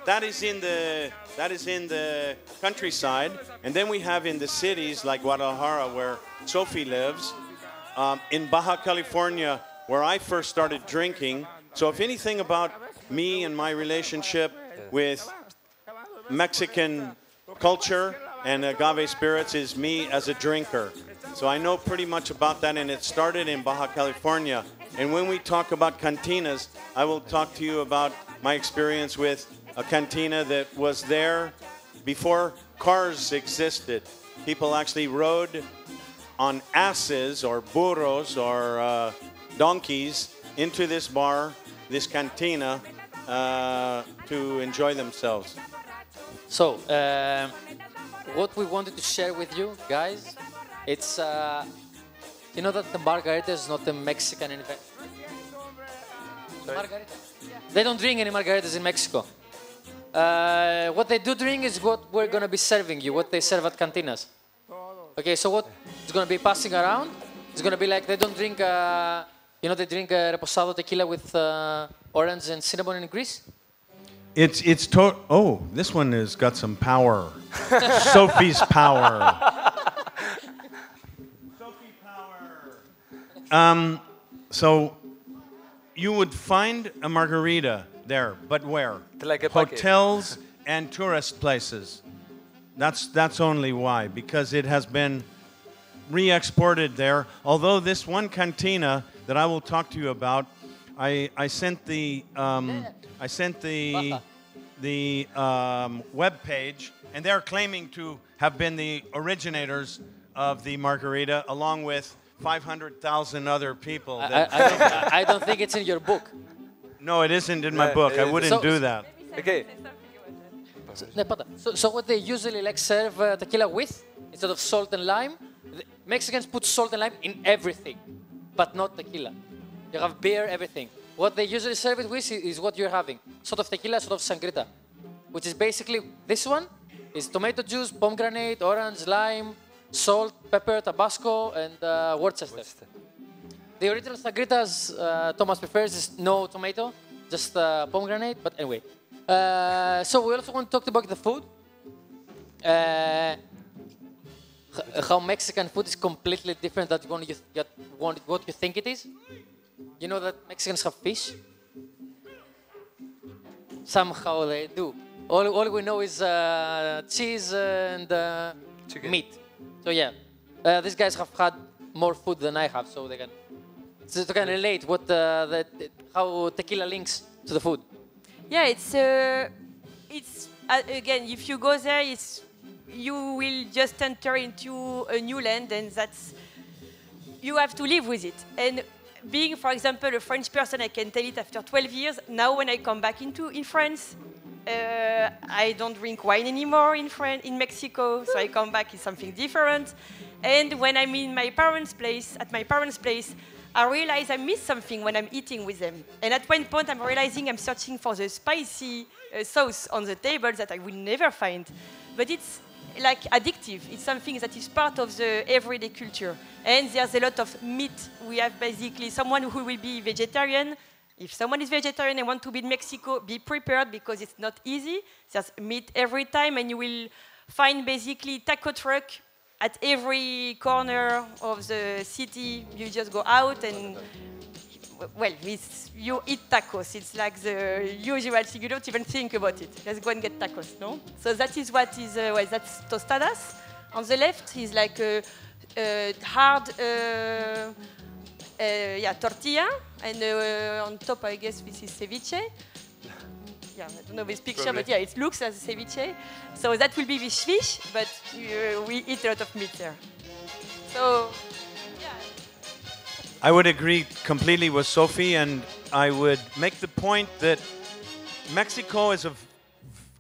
That is in the countryside, and then we have in the cities like Guadalajara, where Sophie lives, in Baja California, where I first started drinking. So if anything about me and my relationship with Mexican culture and agave spirits is me as a drinker. So I know pretty much about that, and it started in Baja California. And when we talk about cantinas, I will talk to you about my experience with a cantina that was there before cars existed. People actually rode on asses or burros or donkeys into this bar, this cantina, to enjoy themselves. So, what we wanted to share with you guys, it's, you know that the margarita is not a Mexican invention. Margarita? They don't drink any margaritas in Mexico. What they do drink is what we're going to be serving you, what they serve at cantinas. Okay, so what is going to be passing around, it's going to be like they don't drink, you know, they drink reposado tequila with orange and cinnamon in Greece. Oh, this one has got some power. Sophie's power. Sophie power. So you would find a margarita there, but where? Like a hotels and tourist places. That's only why, because it has been re-exported there. Although this one cantina that I will talk to you about, I sent the web page, and they're claiming to have been the originators of the margarita, along with 500,000 other people. I don't think it's in your book. No, it isn't in my book. I wouldn't do that. Okay. So what they usually like serve tequila with, instead of salt and lime, Mexicans put salt and lime in everything, but not tequila. You have beer, everything. What they usually serve it with is what you're having. Sort of tequila, sort of sangrita, which is basically, this one is tomato juice, pomegranate, orange, lime, salt, pepper, Tabasco, and Worcester. The original sangritas Thomas prefers is no tomato, just pomegranate, but anyway. So we also want to talk about the food. How Mexican food is completely different than what you think it is. You know that Mexicans have fish? Somehow they do. All we know is cheese and meat. So yeah, these guys have had more food than I have, so they can relate what how tequila links to the food. Yeah, it's again, if you go there, you will just enter into a new land, and you have to live with it. And being, for example, a French person, I can tell it after 12 years. Now, when I come back in France, I don't drink wine anymore in Mexico, so I come back, it's something different. And when I'm in my parents' place, I realize I miss something when I'm eating with them. And at one point, I'm realizing I'm searching for the spicy sauce on the table that I will never find. But it's like addictive. It's something that is part of the everyday culture. And there's a lot of meat. We have basically someone who will be vegetarian. If someone is vegetarian and want to be in Mexico, be prepared because it's not easy. There's meat every time, and you will find basically taco truck at every corner of the city. You just go out and, well, you eat tacos. It's like the usual thing. You don't even think about it. Let's go and get tacos, no? So that is what is, well, that's tostadas. On the left is like a hard tortilla. And on top, I guess, this is ceviche. Yeah, I don't know this picture, but yeah, it looks as ceviche. So that will be with fish, but we eat a lot of meat there. So, yeah. I would agree completely with Sophie, and I would make the point that Mexico is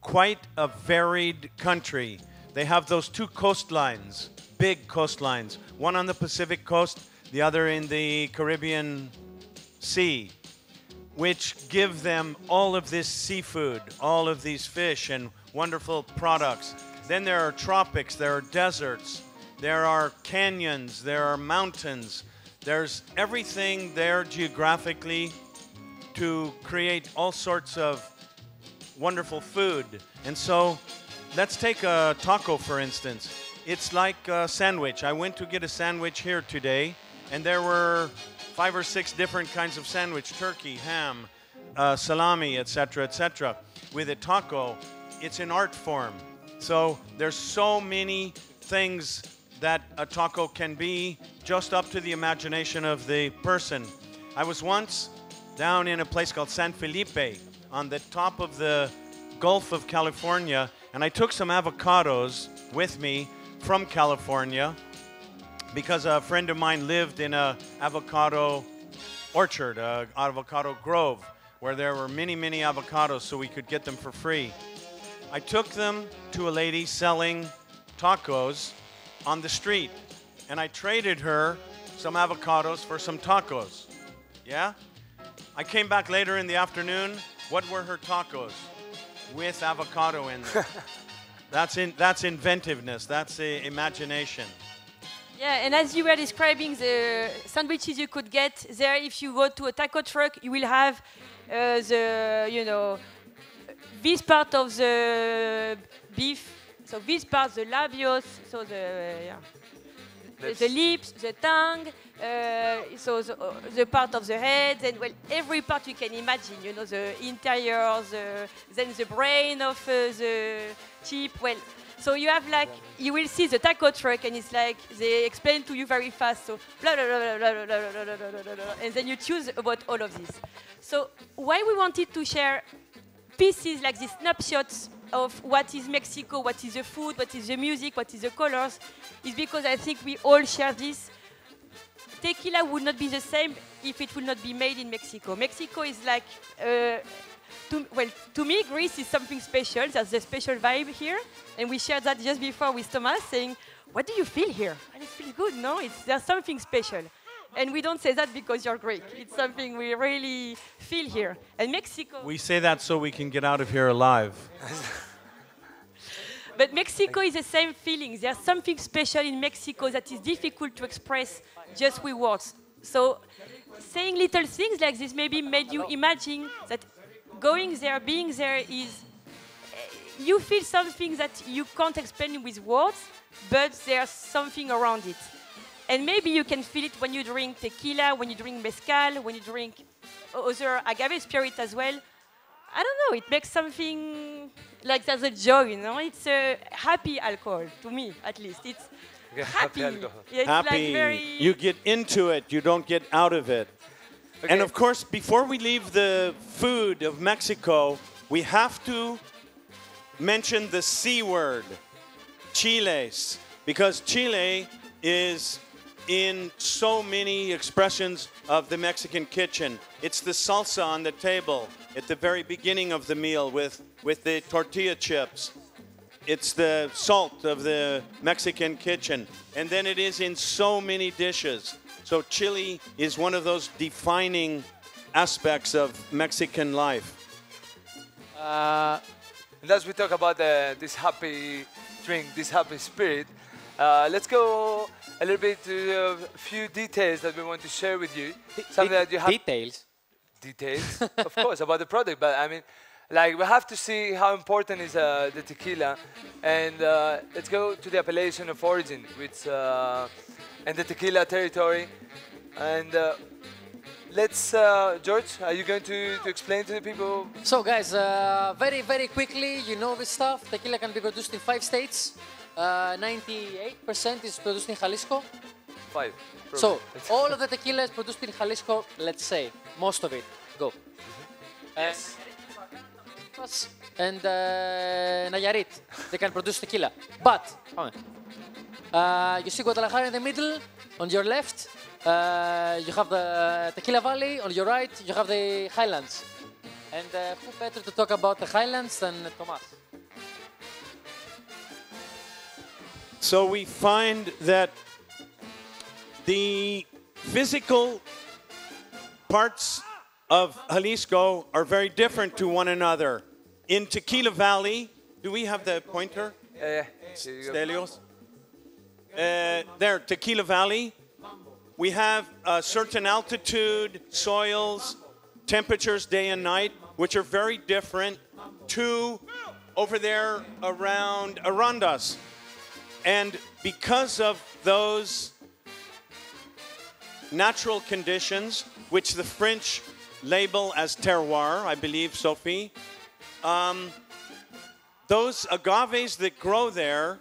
quite a varied country. They have those two coastlines, big coastlines, one on the Pacific coast, the other in the Caribbean Sea, which give them all of this seafood, all of these fish and wonderful products. Then there are tropics, there are deserts, there are canyons, there are mountains. There's everything there geographically to create all sorts of wonderful food. And so let's take a taco, for instance. It's like a sandwich. I went to get a sandwich here today, and there were 5 or 6 different kinds of sandwich: turkey, ham, salami, etc., etc. With a taco, it's an art form. So there's so many things that a taco can be, just up to the imagination of the person. I was once down in a place called San Felipe on the top of the Gulf of California, and I took some avocados with me from California because a friend of mine lived in an avocado orchard, an avocado grove, where there were many, many avocados, so we could get them for free. I took them to a lady selling tacos on the street, and I traded her some avocados for some tacos. Yeah? I came back later in the afternoon. What were her tacos? With avocado in them. That's inventiveness. That's imagination. Yeah, and as you were describing the sandwiches you could get there, if you go to a taco truck, you will have this part of the beef, so this part, the labios, so the lips, the tongue, so the part of the head, and well, every part you can imagine, the interior, then the brain of the chip. Well, so you have you will see the taco truck, and it's like they explain to you very fast, so blah, blah, blah, blah, blah, blah, blah, blah, blah, blah, blah, and then you choose about all of this. So why we wanted to share pieces like these snapshots of what is Mexico, what is the food, what is the music, what is the colors, is because I think we all share this. Tequila would not be the same if it would not be made in Mexico. Mexico is like, to me, Greece is something special. There's a special vibe here. And we shared that just before with Thomas, saying, what do you feel here? And it feels good, no? There's something special. And we don't say that because you're Greek. It's something we really feel here. And Mexico... We say that so we can get out of here alive. But Mexico is the same feeling. There's something special in Mexico that is difficult to express just with words. So saying little things like this maybe made you imagine that going there, being there is... You feel something that you can't explain with words, but there's something around it. And maybe you can feel it when you drink tequila, when you drink mezcal, when you drink other agave spirit as well. I don't know, it makes something like there's a joy, It's a happy alcohol, to me at least. It's happy. Alcohol. Yeah, it's happy. Like very... You get into it, you don't get out of it. Okay. And of course, before we leave the food of Mexico, we have to mention the C word, chiles, because Chile is in so many expressions of the Mexican kitchen. It's the salsa on the table at the very beginning of the meal with the tortilla chips. It's the salt of the Mexican kitchen. And then it is in so many dishes. So chili is one of those defining aspects of Mexican life. And as we talk about this happy drink, this happy spirit, let's go a little bit to a few details that we want to share with you. Something that you have Details? Details, of course, about the product. But I mean, we have to see how important is the tequila. And let's go to the appellation of origin, which, and the tequila territory. And let's, George, are you going to explain to the people? So guys, very, very quickly, you know this stuff. Tequila can be produced in 5 states. 98% is produced in Jalisco. 5. So, all of the tequila is produced in Jalisco, let's say. Most of it. Go. Yes. And Nayarit, they can produce tequila. But, you see Guadalajara in the middle, on your left, you have the Tequila Valley, on your right, you have the Highlands. And who better to talk about the Highlands than Tomas? So we find that the physical parts of Jalisco are very different to one another. In Tequila Valley, do we have the pointer? Yeah. Stelios? There, Tequila Valley, we have a certain altitude, soils, temperatures day and night, which are very different two over there around us. And because of those natural conditions, which the French label as terroir, I believe, Sophie, those agaves that grow there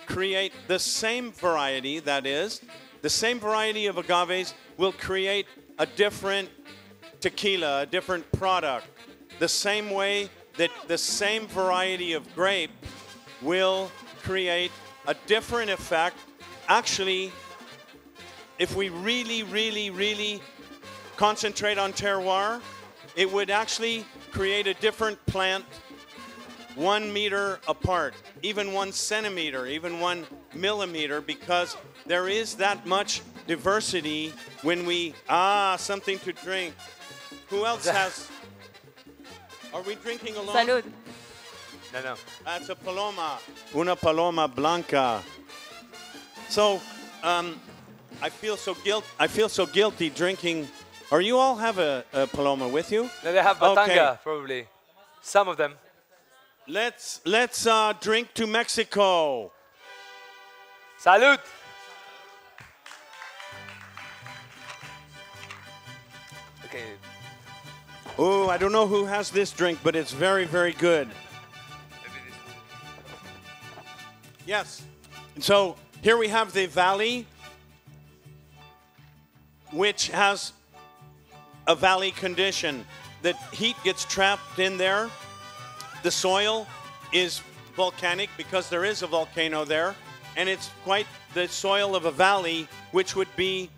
create the same variety, that is, the same variety of agaves will create a different tequila, a different product, the same way that the same variety of grape will create a different effect. Actually, if we really concentrate on terroir, it would actually create a different plant 1 meter apart, even 1 centimeter, even 1 millimeter, because there is that much diversity when we, something to drink. Who else has, are we drinking alone? Salud. No. That's a paloma, una paloma blanca. So, I feel so guilty drinking. Are you all have a paloma with you? No, they have batanga, Okay. probably. Some of them. Let's drink to Mexico. Salud! Okay. Oh, I don't know who has this drink, but it's very, very good. Yes. So here we have the valley, which has a valley condition. The heat gets trapped in there. The soil is volcanic because there is a volcano there, and it's quite the soil of a valley, which would be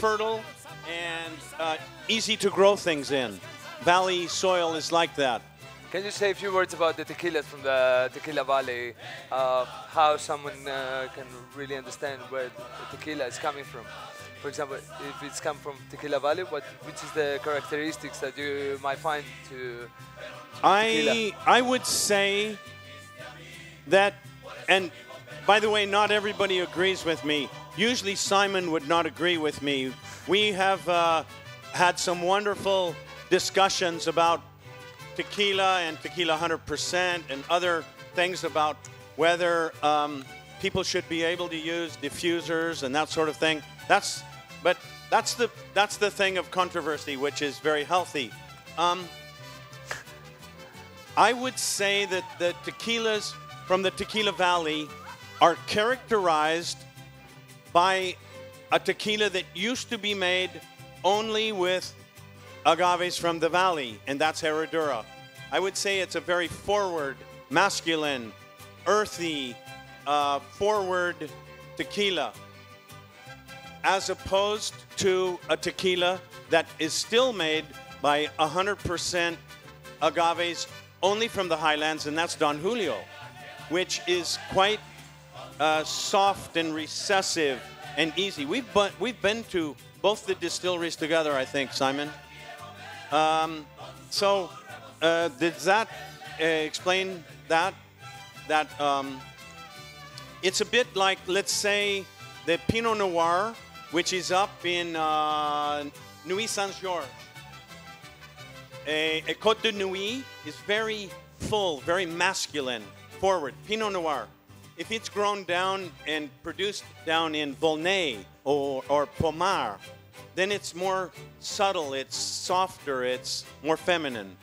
fertile and easy to grow things in. Valley soil is like that. Can you say a few words about the tequilas from the Tequila Valley? How someone can really understand where the tequila is coming from? For example, if it's come from Tequila Valley, which is the characteristics that you might find to tequila? I would say that, and by the way, not everybody agrees with me. Usually Simon would not agree with me. We have had some wonderful discussions about tequila and tequila 100% and other things about whether people should be able to use diffusers and that sort of thing. That's the thing of controversy, which is very healthy. I would say that the tequilas from the Tequila Valley are characterized by a tequila that used to be made only with agaves from the valley, and that's Herradura. I would say it's a very forward, masculine, earthy, forward tequila, as opposed to a tequila that is still made by 100% agaves only from the highlands, and that's Don Julio, which is quite soft and recessive and easy. We've been to both the distilleries together, I think, Simon. So did that explain that? That it's a bit like, let's say, the Pinot Noir, which is up in Nuit Saint-Georges. A Côte de Nuit is very full, very masculine, forward. Pinot Noir. If it's grown down and produced down in Volnay or Pommard, then it's more subtle, it's softer, it's more feminine.